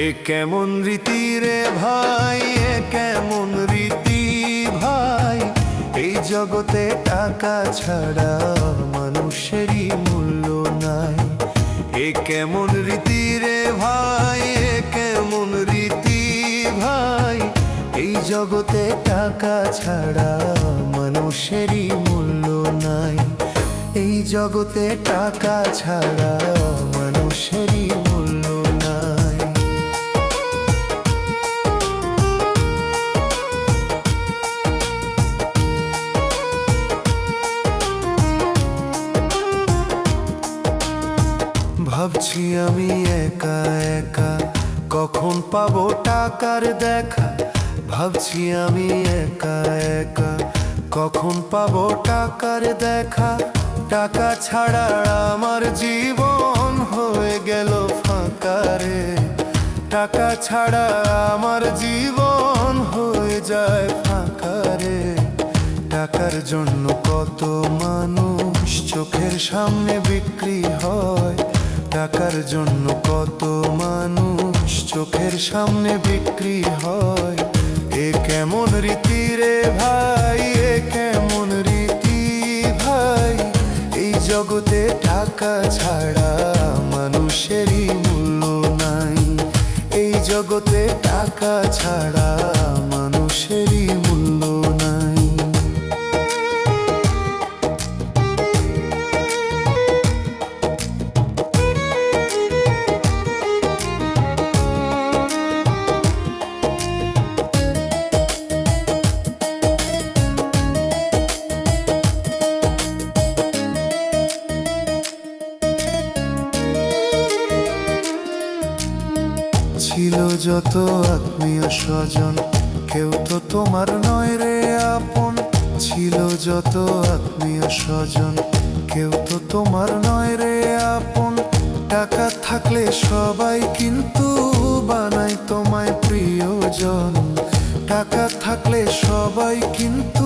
এ কেমন রীতি রে ভাই, এ কেমন রীতি ভাই, এই জগতে টাকা ছাড়া মানুষেরই মূল্য নাই। এ কেমন রীতি রে ভাই, এ কেমন রীতি ভাই, এই জগতে টাকা ছাড়া মানুষেরই মূল্য নাই। এই জগতে টাকা ছাড়া মানুষেরই মূল্য নাই। ভাবছি আমি একা একা কখন পাবো টাকার দেখা। ভাবছি আমি একা একা কখন পাবো টাকার দেখা। টাকা ছাড়া আমার জীবন হয়ে গেল ফাঁকা রে। টাকা ছাড়া আমার জীবন হয়ে যায় ফাঁকা রে। টাকার জন্য কত মানুষ চোখের সামনে বিক্রি হয়। টাকার জন্য কত মানুষ চোখের সামনে বিক্রি হয়। এ কেমন রীতি রে ভাই, এ কেমন রীতি ভাই, এই জগতে টাকা ছাড়া মানুষেরই মূল্য নাই। এই জগতে টাকা ছাড়া মানুষেরই মূল্য নাই। ছিল যত আত্মীয় স্বজন, কেউ তো তোমার নয় রে আপন। ছিল যত আত্মীয় স্বজন, কেউ তো তোমার নয় রে আপন। টাকা থাকলে সবাই কিন্তু বানায় তোমায় প্রিয়জন। টাকা থাকলে সবাই কিন্তু